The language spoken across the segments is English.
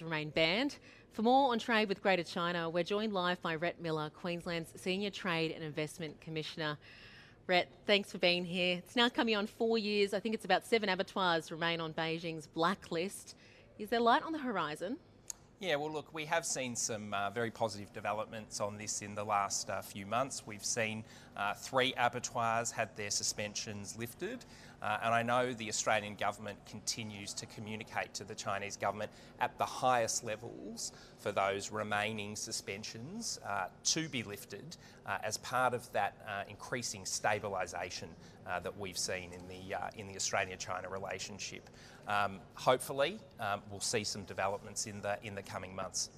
remain banned. For more on trade with Greater China, we're joined live by Rhett Miller, Queensland's Senior Trade and Investment Commissioner. Rhett, thanks for being here. It's now coming on 4 years. I think it's about 7 abattoirs remain on Beijing's blacklist. Is there light on the horizon? Yeah, well, look, we have seen some very positive developments on this in the last few months. We've seen 3 abattoirs had their suspensions lifted, and I know the Australian government continues to communicate to the Chinese government at the highest levels for those remaining suspensions to be lifted as part of that increasing stabilisation that we've seen in the Australia-China relationship. Hopefully, we'll see some developments in the coming months.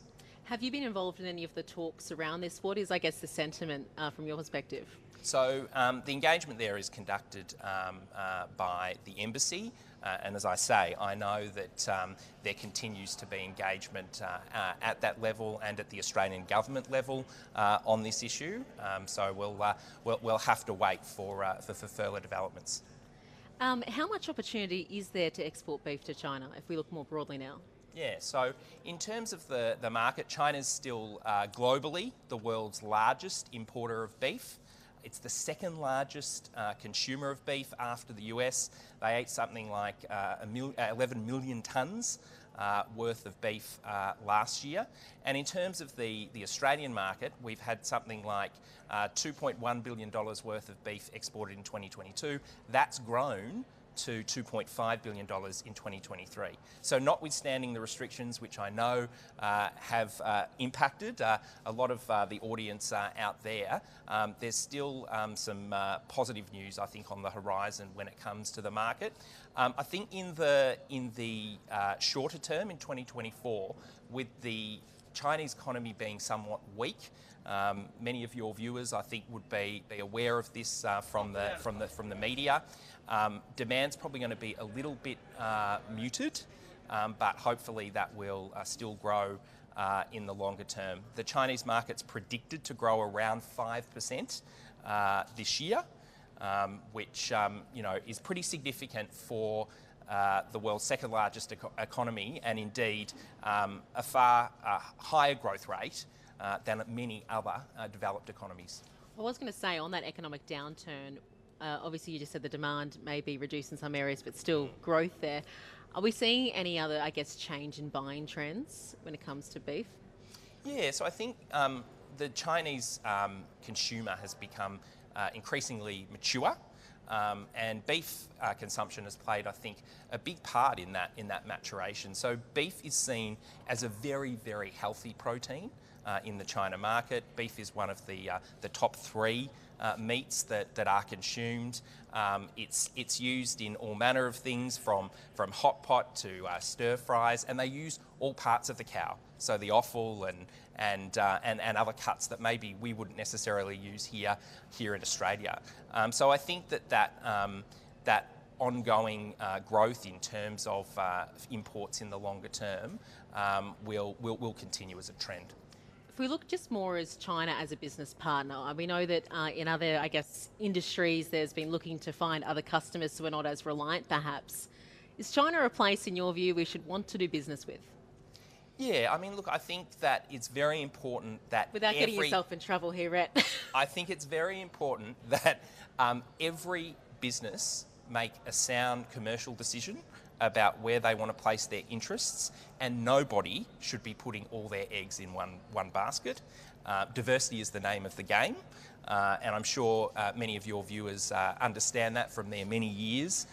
Have you been involved in any of the talks around this? What is, I guess, the sentiment from your perspective? So the engagement there is conducted by the embassy, and as I say, I know that there continues to be engagement at that level and at the Australian government level on this issue. So we'll have to wait for further developments. How much opportunity is there to export beef to China if we look more broadly now? Yeah, so in terms of the market, China's still globally the world's largest importer of beef. It's the second largest consumer of beef after the US. They ate something like 11 million tonnes worth of beef last year. And in terms of the Australian market, we've had something like $2.1 billion worth of beef exported in 2022. That's grown to $2.5 billion in 2023. So notwithstanding the restrictions, which I know have impacted a lot of the audience out there, there's still some positive news, I think, on the horizon when it comes to the market. I think in the shorter term, in 2024, with the Chinese economy being somewhat weak, many of your viewers, I think, would be aware of this from the media. Demand's probably going to be a little bit muted, but hopefully that will still grow in the longer term. The Chinese market's predicted to grow around 5% this year, which is pretty significant for the world's second largest economy, and indeed a far higher growth rate than many other developed economies. I was going to say, on that economic downturn, obviously you just said the demand may be reduced in some areas, but still growth there. Are we seeing any other, I guess, change in buying trends when it comes to beef? Yeah, so I think the Chinese consumer has become increasingly mature, and beef consumption has played, I think, a big part in that maturation. So beef is seen as a very, very healthy protein in the China market. Beef is one of the top 3 meats that are consumed. It's used in all manner of things, from hot pot to stir fries, and they use all parts of the cow. So the offal and other cuts that maybe we wouldn't necessarily use here in Australia. So I think that ongoing growth in terms of imports in the longer term will continue as a trend. If we look just more as China as a business partner, we know that in other, I guess, industries, there's been looking to find other customers so we're not as reliant, perhaps. Is China a place, in your view, we should want to do business with? Yeah, I mean, look, I think that it's very important that Without getting yourself in trouble here, Rhett. I think it's very important that every business make a sound commercial decision about where they want to place their interests, and nobody should be putting all their eggs in one basket. Diversity is the name of the game, and I'm sure many of your viewers understand that from their many years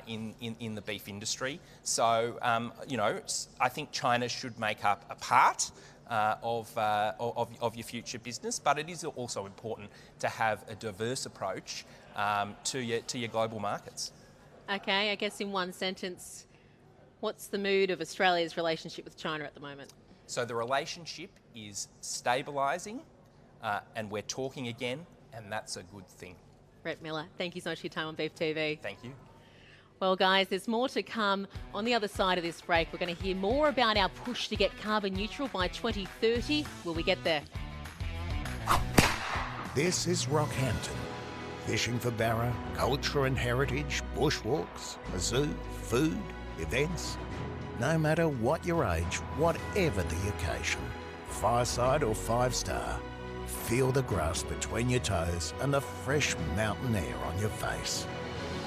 in the beef industry. So, I think China should make up a part of your future business, but it is also important to have a diverse approach to your global markets. Okay, I guess in one sentence, what's the mood of Australia's relationship with China at the moment? So the relationship is stabilising, and we're talking again, and that's a good thing. Rhett Miller, thank you so much for your time on Beef TV. Thank you. Well, guys, there's more to come. On the other side of this break, we're going to hear more about our push to get carbon neutral by 2030. Will we get there? This is Rockhampton. Fishing for barra, culture and heritage, bushwalks, a zoo, food, events. No matter what your age, whatever the occasion, fireside or 5-star, feel the grass between your toes and the fresh mountain air on your face.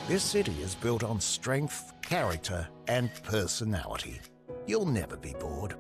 This city is built on strength, character and personality. You'll never be bored.